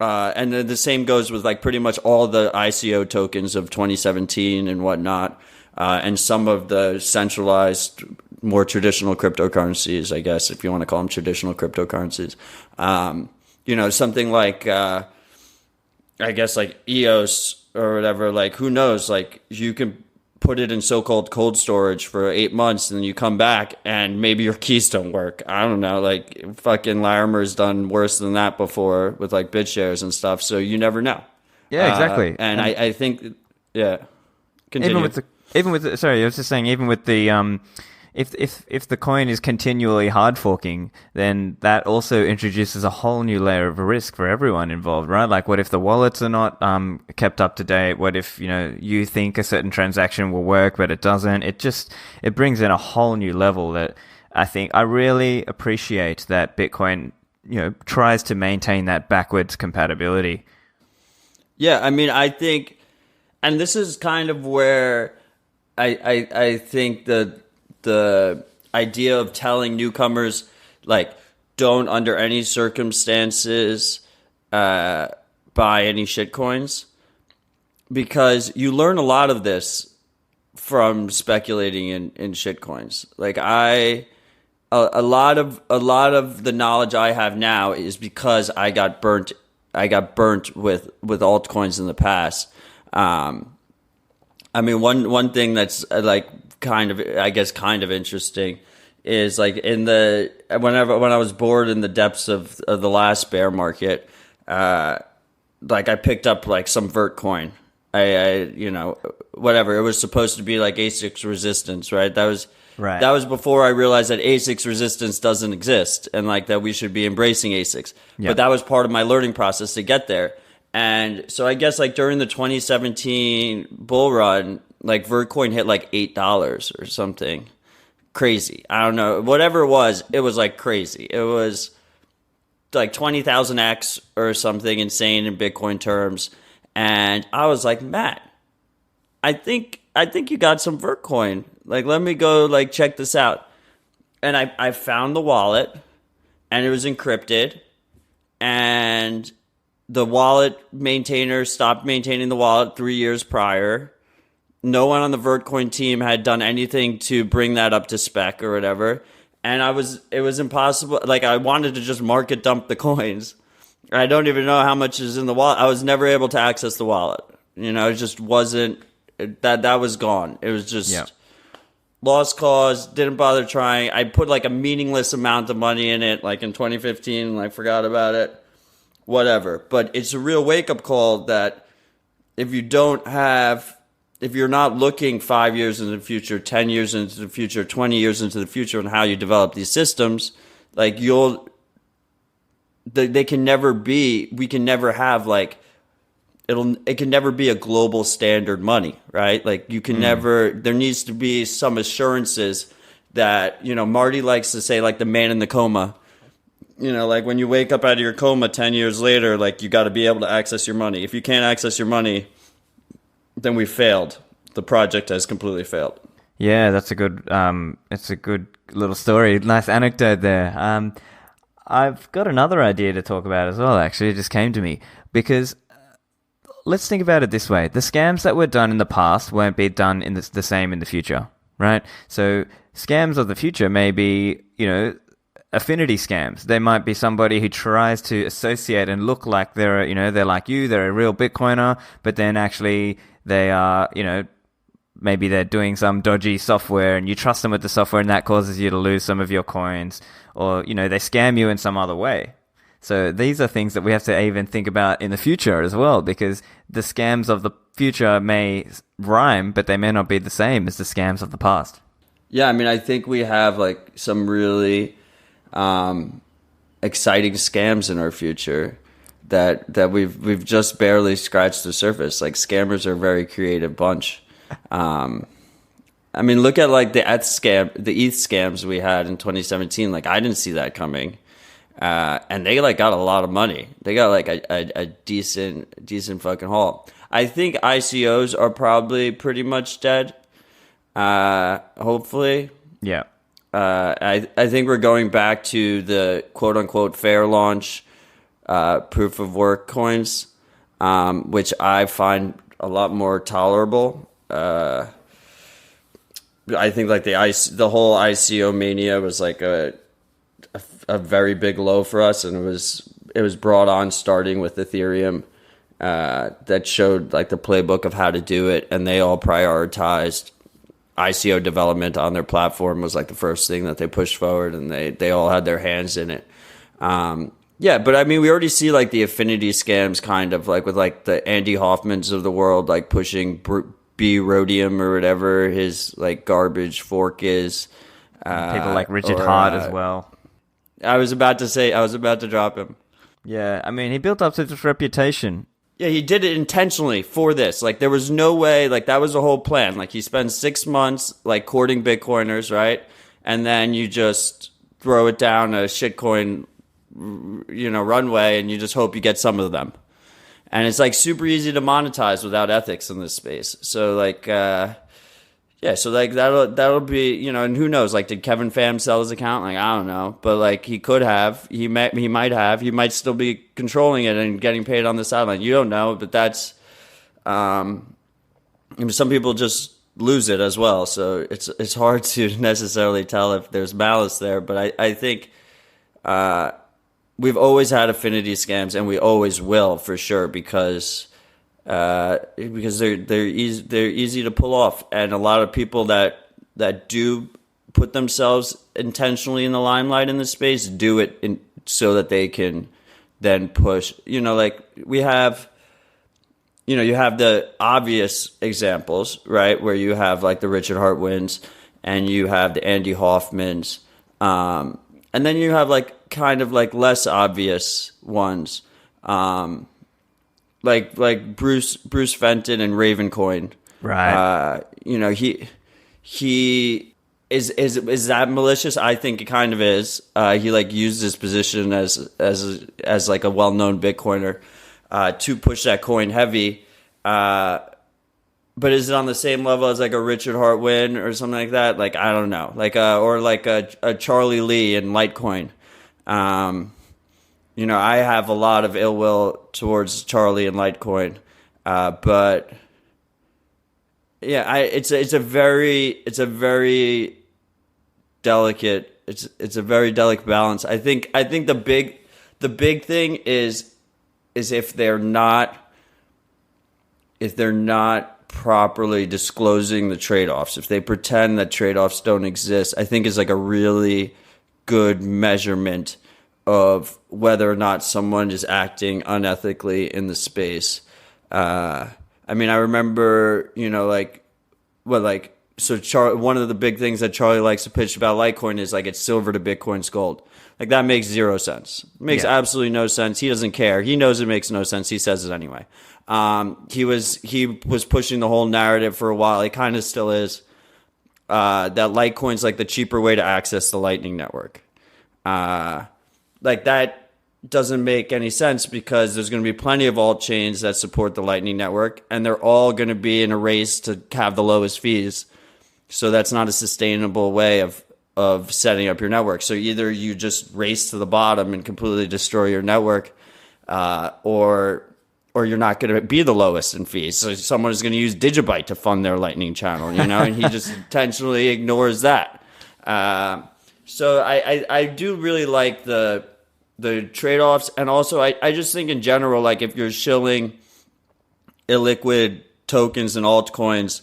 and then the same goes with like pretty much all the ICO tokens of 2017 and whatnot, and some of the centralized, more traditional cryptocurrencies, I guess, if you want to call them traditional cryptocurrencies. Something like, I guess like EOS or whatever, like who knows, like you can put it in so-called cold storage for 8 months and then you come back and maybe your keys don't work. I don't know, like fucking Larimer's done worse than that before with like BitShares and stuff, so you never know. Yeah, exactly. And I think, yeah, continue. Even with sorry, I was just saying, even with the if the coin is continually hard forking, then that also introduces a whole new layer of risk for everyone involved, right? Like, what if the wallets are not kept up to date? What if you think a certain transaction will work but it doesn't? It brings in a whole new level that I think I really appreciate that Bitcoin tries to maintain that backwards compatibility. Yeah, I mean, I think, and this is kind of where I think the idea of telling newcomers, like, don't under any circumstances buy any shitcoins, because you learn a lot of this from speculating in shitcoins. Like a lot of the knowledge I have now is because I got burnt with altcoins in the past. I mean, one thing that's like kind of interesting is like when I was bored in the depths of the last bear market, like I picked up like some vert coin. Whatever, it was supposed to be like ASICs resistance, right? That was before I realized that ASICs resistance doesn't exist, and like that we should be embracing ASICs. Yeah. But that was part of my learning process to get there. And so I guess like during the 2017 bull run, like Vertcoin hit like $8 or something crazy. I don't know, whatever it was like crazy. It was like 20,000x or something insane in Bitcoin terms. And I was like, Matt, I think you got some Vertcoin. Like, let me go like check this out. And I found the wallet, and it was encrypted, and the wallet maintainer stopped maintaining the wallet 3 years prior. No one on the Vertcoin team had done anything to bring that up to spec or whatever. And it was impossible. Like, I wanted to just market dump the coins. I don't even know how much is in the wallet. I was never able to access the wallet. It just wasn't, that was gone. It was just lost cause, didn't bother trying. I put like a meaningless amount of money in it, like in 2015, and I forgot about it. Whatever. But it's a real wake-up call that if you're not looking 5 years into the future, 10 years into the future, 20 years into the future on how you develop these systems, like we can never have like, it can never be a global standard money, right? Like you can never, there needs to be some assurances that, Marty likes to say like the man in the coma, like when you wake up out of your coma 10 years later, like you got to be able to access your money. If you can't access your money, then we failed. The project has completely failed. Yeah, that's a good, it's a good little story. Nice anecdote there. I've got another idea to talk about as well, actually. It just came to me. Because let's think about it this way. The scams that were done in the past won't be done in the same in the future, right? So scams of the future may be, affinity scams. They might be somebody who tries to associate and look like they're like you, they're a real Bitcoiner, but then actually they are, maybe they're doing some dodgy software and you trust them with the software and that causes you to lose some of your coins, or, they scam you in some other way. So these are things that we have to even think about in the future as well, because the scams of the future may rhyme, but they may not be the same as the scams of the past. Yeah, I mean, I think we have like some really exciting scams in our future that we've just barely scratched the surface. Like scammers are a very creative bunch. I mean, look at like the ETH scams we had in 2017. Like I didn't see that coming, and they like got a lot of money. They got like a decent fucking haul. I think ICOs are probably pretty much dead. Hopefully, yeah. I think we're going back to the quote unquote fair launch proof of work coins, which I find a lot more tolerable. I think like the whole ICO mania was like a very big low for us, and it was brought on starting with Ethereum, that showed like the playbook of how to do it, and they all prioritized ICO development on their platform was like the first thing that they pushed forward, and they all had their hands in it. Yeah, but I mean, we already see like the affinity scams kind of like with like the Andy Hoffmans of the world, like pushing B Rhodium or whatever his like garbage fork is. People like Richard Hart as well. I was about to drop him. Yeah, I mean, he built up such a reputation. Yeah, he did it intentionally for this. Like, there was no way, like, that was the whole plan. Like, he spends 6 months, like, courting Bitcoiners, right? And then you just throw it down a shitcoin, runway, and you just hope you get some of them. And it's, like, super easy to monetize without ethics in this space. So, like, so, like, that'll be, and who knows? Like, did Kevin Pham sell his account? Like, I don't know. But, like, he could have. He might have. He might still be controlling it and getting paid on the sideline. You don't know, but that's, some people just lose it as well. So it's hard to necessarily tell if there's malice there. But I think we've always had affinity scams, and we always will for sure, because they're easy to pull off, and a lot of people that do put themselves intentionally in the limelight in the space do it so that they can then push. Like we have, you have the obvious examples, right, where you have like the Richard Hartwins and you have the Andy Hoffmans, and then you have like kind of like less obvious ones, like Bruce Fenton and Ravencoin. Right. He is that malicious? I think it kind of is. He like used his position as like a well-known Bitcoiner to push that coin heavy. But is it on the same level as like a Richard Hartwin or something like that? Like I don't know. Like or like a Charlie Lee in Litecoin. I have a lot of ill will towards Charlie and Litecoin, but yeah, it's a very delicate it's a very delicate balance. I think the big thing is if they're not properly disclosing the trade-offs, if they pretend that trade-offs don't exist, I think is like a really good measurement of whether or not someone is acting unethically in the space. I remember, one of the big things that Charlie likes to pitch about Litecoin is like it's silver to Bitcoin's gold. Like that makes zero sense. It makes absolutely no sense. He doesn't care. He knows it makes no sense. He says it anyway. He was pushing the whole narrative for a while. He kind of still is. That Litecoin's like the cheaper way to access the Lightning Network. Like that doesn't make any sense because there's going to be plenty of alt chains that support the Lightning Network, and they're all going to be in a race to have the lowest fees. So that's not a sustainable way of setting up your network. So either you just race to the bottom and completely destroy your network, or you're not going to be the lowest in fees. So someone is going to use Digibyte to fund their Lightning channel, and he just intentionally ignores that. So I do really like the trade-offs, and also I just think in general, like if you're shilling illiquid tokens and altcoins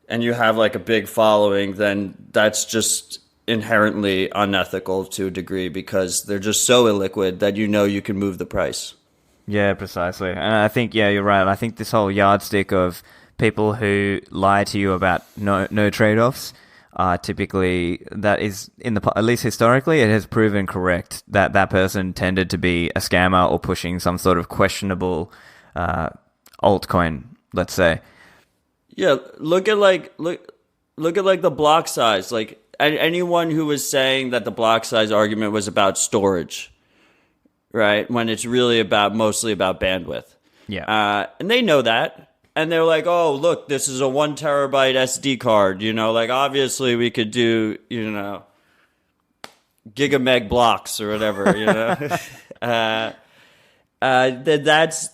and you have like a big following, then that's just inherently unethical to a degree because they're just so illiquid that you can move the price. Yeah, precisely. And I think, you're right. I think this whole yardstick of people who lie to you about no trade-offs, typically that is at least historically, it has proven correct that person tended to be a scammer or pushing some sort of questionable altcoin, let's say. Yeah, look at the block size. Like anyone who was saying that the block size argument was about storage, right? When it's really mostly about bandwidth. Yeah. And they know that. And they're like, oh, look, this is a 1 terabyte SD card. Like obviously we could do, gigameg blocks or whatever,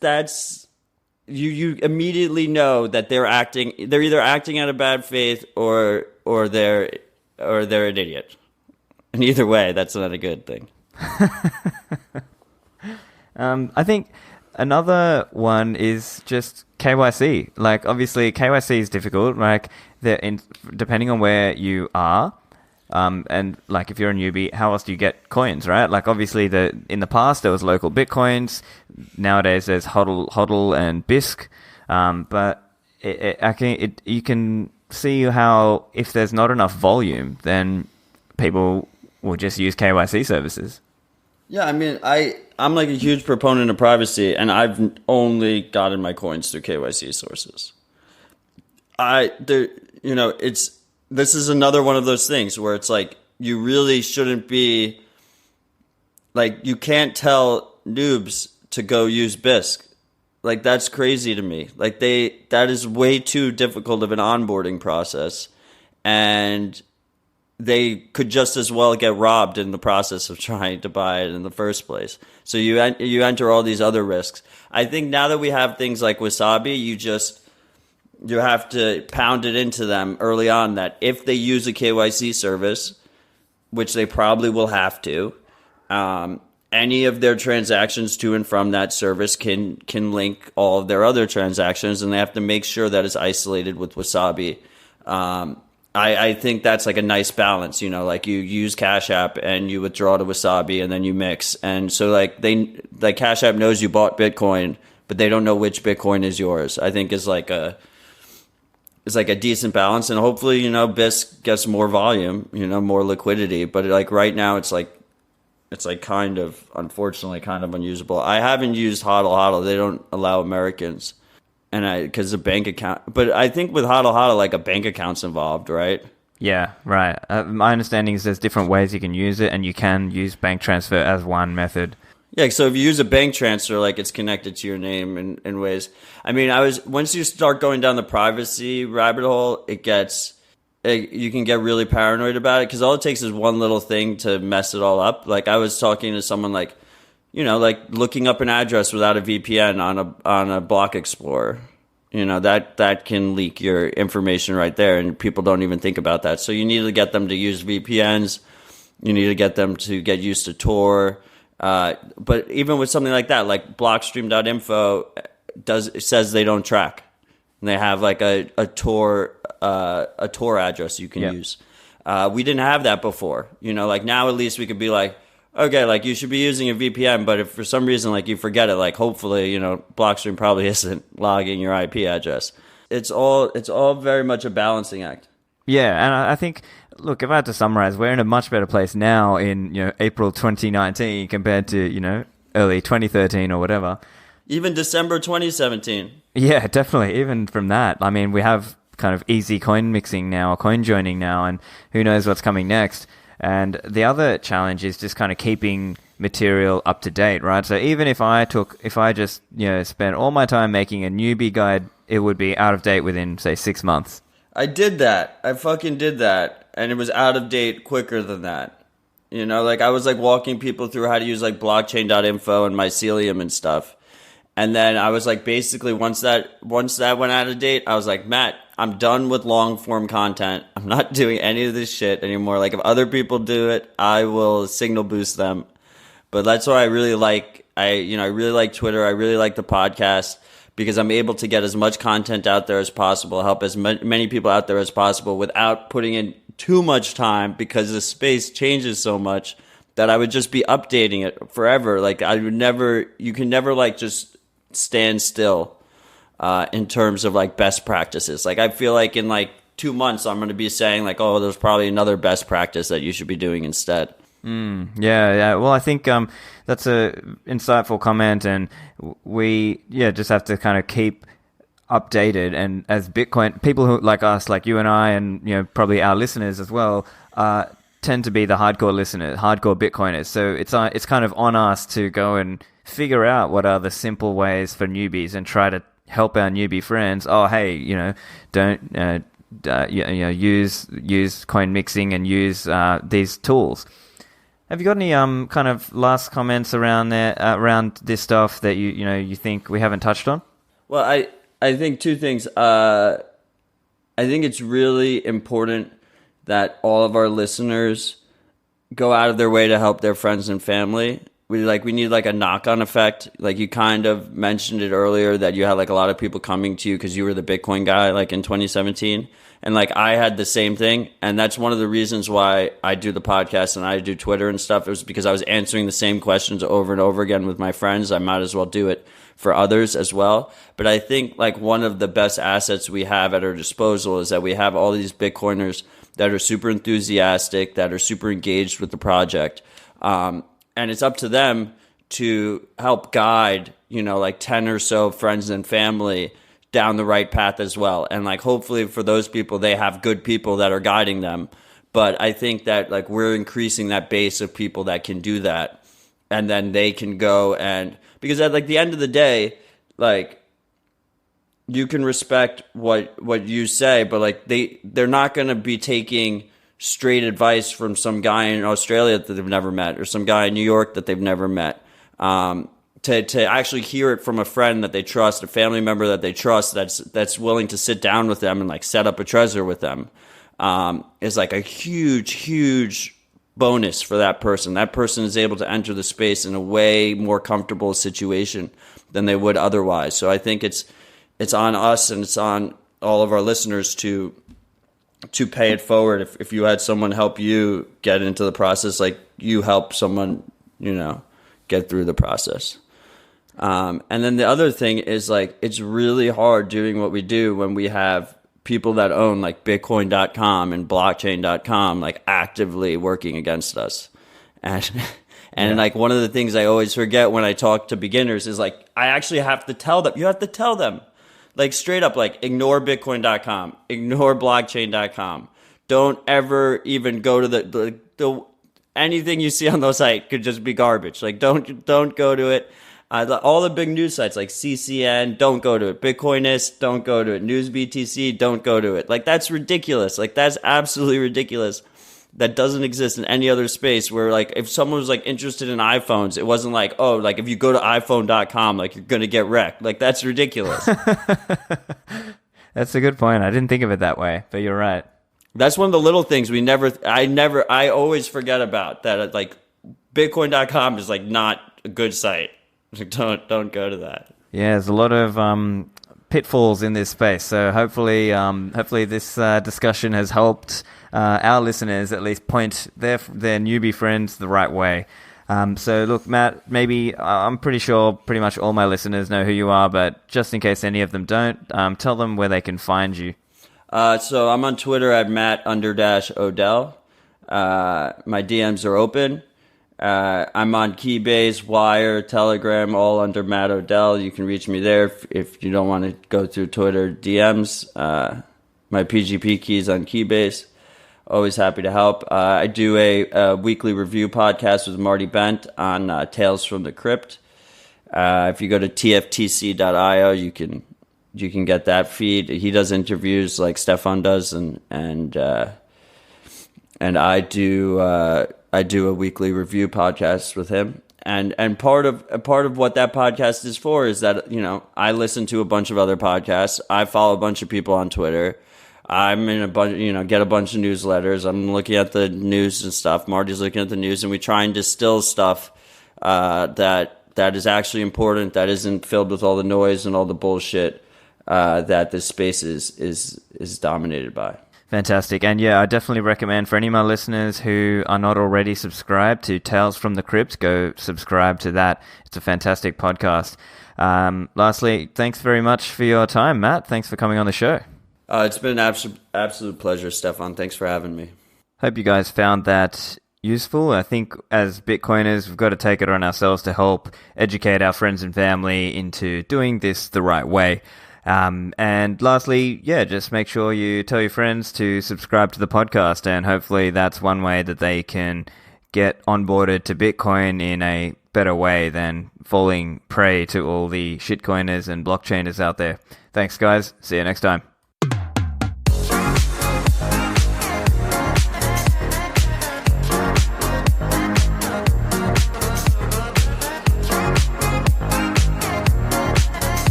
that's you immediately know that they're either acting out of bad faith or they're an idiot. And either way, that's not a good thing. I think another one is just KYC. Like, obviously, KYC is difficult. Like, depending on where you are, and like if you're a newbie, how else do you get coins, right? Like, obviously, in the past there was local Bitcoins. Nowadays, there's HODL and BISC. But you can see how if there's not enough volume, then people will just use KYC services. Yeah, I mean, I'm like a huge proponent of privacy, and I've only gotten my coins through KYC sources. This is another one of those things where it's like you really shouldn't be, like, you can't tell noobs to go use BISC. Like, that's crazy to me. Like, that is way too difficult of an onboarding process, and they could just as well get robbed in the process of trying to buy it in the first place. So you enter all these other risks. I think now that we have things like Wasabi, you have to pound it into them early on that if they use a KYC service, which they probably will have to, any of their transactions to and from that service can link all of their other transactions, and they have to make sure that it's isolated with Wasabi. I think that's like a nice balance, like you use Cash App and you withdraw to Wasabi and then you mix. And so like Cash App knows you bought Bitcoin, but they don't know which Bitcoin is yours. I think is like a decent balance. And hopefully, BISC gets more volume, more liquidity. But like right now it's like kind of, unfortunately, kind of unusable. I haven't used HODL HODL. They don't allow Americans. And because the bank account, but I think with HODL HODL, like a bank account's involved, right? Yeah, right. My understanding is there's different ways you can use it, and you can use bank transfer as one method. Yeah, so if you use a bank transfer, like it's connected to your name in ways. I mean, once you start going down the privacy rabbit hole, you can get really paranoid about it because all it takes is one little thing to mess it all up. Like I was talking to someone like looking up an address without a VPN on a block explorer, that can leak your information right there, and people don't even think about that. So you need to get them to use VPNs. You need to get them to get used to Tor. But even with something like that, like blockstream.info says they don't track, and they have like a Tor address you can use. We didn't have that before. Like now at least we could be like, okay, like you should be using a VPN, but if for some reason like you forget it, like hopefully, Blockstream probably isn't logging your IP address. It's all very much a balancing act. Yeah, and I think, look, if I had to summarize, we're in a much better place now in April 2019 compared to early 2013 or whatever. Even December 2017. Yeah, definitely. Even from that, I mean, we have kind of easy coin mixing now, or coin joining now, and who knows what's coming next. And the other challenge is just kind of keeping material up to date, right? So even if I just spent all my time making a newbie guide, it would be out of date within, say, 6 months. I did that. I fucking did that. And it was out of date quicker than that. Like I was like walking people through how to use like blockchain.info and mycelium and stuff. And then I was like, basically once that went out of date, I was like, Matt, I'm done with long form content. I'm not doing any of this shit anymore. Like if other people do it, I will signal boost them. But that's why I really like, I really like Twitter. I really like the podcast because I'm able to get as much content out there as possible, help as many people out there as possible without putting in too much time because the space changes so much that I would just be updating it forever. Like you can never like just stand still. In terms of like best practices. Like I feel like in like 2 months I'm going to be saying like, oh, there's probably another best practice that you should be doing instead. Yeah. Well, I think that's a insightful comment, and we just have to kind of keep updated. And as Bitcoin people who like us, like you and I, and probably our listeners as well, tend to be the hardcore listeners, hardcore Bitcoiners. So it's kind of on us to go and figure out what are the simple ways for newbies and try to help our newbie friends. Oh, hey, don't use coin mixing and use these tools. Have you got any kind of last comments around this stuff that you think we haven't touched on? Well, I think two things. I think it's really important that all of our listeners go out of their way to help their friends and family. We need like a knock-on effect. Like you kind of mentioned it earlier that you had like a lot of people coming to you because you were the Bitcoin guy like in 2017. And like I had the same thing. And that's one of the reasons why I do the podcast and I do Twitter and stuff. It was because I was answering the same questions over and over again with my friends. I might as well do it for others as well. But I think like one of the best assets we have at our disposal is that we have all these Bitcoiners that are super enthusiastic, that are super engaged with the project. And it's up to them to help guide, like 10 or so friends and family down the right path as well. And like, hopefully for those people, they have good people that are guiding them. But I think that like we're increasing that base of people that can do that. And then they can go because at like the end of the day, like you can respect what you say, but like they're not going to be taking straight advice from some guy in Australia that they've never met or some guy in New York that they've never met. To actually hear it from a friend that they trust, a family member that they trust, that's willing to sit down with them and like set up a treasure with them, is like a huge bonus for that person. That person is able to enter the space in a way more comfortable situation than they would otherwise. So I think it's on us and it's on all of our listeners to to pay it forward. If you had someone help you get into the process, like you help someone, get through the process. And then the other thing is like, it's really hard doing what we do when we have people that own like Bitcoin.com and blockchain.com, like actively working against us. And like one of the things I always forget when I talk to beginners is like, I actually have to tell them, you have to tell them like straight up, like ignore Bitcoin.com, ignore blockchain.com. Don't ever even go to the anything you see on those sites could just be garbage. Like don't go to it. All the big news sites like CCN, don't go to it. Bitcoinist, don't go to it. News BTC, don't go to it. Like that's ridiculous. Like that's absolutely ridiculous. That doesn't exist in any other space where like if someone was like interested in iPhones, it wasn't like, oh, like if you go to iPhone.com, like you're going to get wrecked. Like that's ridiculous. That's a good point. I didn't think of it that way, but you're right. That's one of the little things I always forget about that. Like Bitcoin.com is like not a good site. Like, don't go to that. Yeah, there's a lot of pitfalls in this space. So hopefully this discussion has helped our listeners at least point their newbie friends the right way. So look, Matt, maybe I'm pretty sure pretty much all my listeners know who you are, but just in case any of them don't, tell them where they can find you. So I'm on Twitter at Matt_Odell. My DMs are open. I'm on Keybase, Wire, Telegram, all under Matt Odell. You can reach me there if you don't want to go through Twitter DMs. My PGP keys on Keybase. Always happy to help. I do a weekly review podcast with Marty Bent on Tales from the Crypt. If you go to tftc.io, you can get that feed. He does interviews like Stephan does, and I do a weekly review podcast with him. And part of what that podcast is for is that, I listen to a bunch of other podcasts. I follow a bunch of people on Twitter. I'm in a bunch, get a bunch of newsletters. I'm looking at the news and stuff. Marty's looking at the news, and we try and distill stuff that is actually important, that isn't filled with all the noise and all the bullshit that this space is dominated by. Fantastic. And yeah, I definitely recommend for any of my listeners who are not already subscribed to Tales from the Crypt, go subscribe to that. It's a fantastic podcast. Lastly, thanks very much for your time, Matt. Thanks for coming on the show. It's been an absolute pleasure, Stephan. Thanks for having me. Hope you guys found that useful. I think as Bitcoiners, we've got to take it on ourselves to help educate our friends and family into doing this the right way. And lastly, just make sure you tell your friends to subscribe to the podcast, and hopefully that's one way that they can get onboarded to Bitcoin in a better way than falling prey to all the shitcoiners and blockchainers out there. Thanks, guys. See you next time.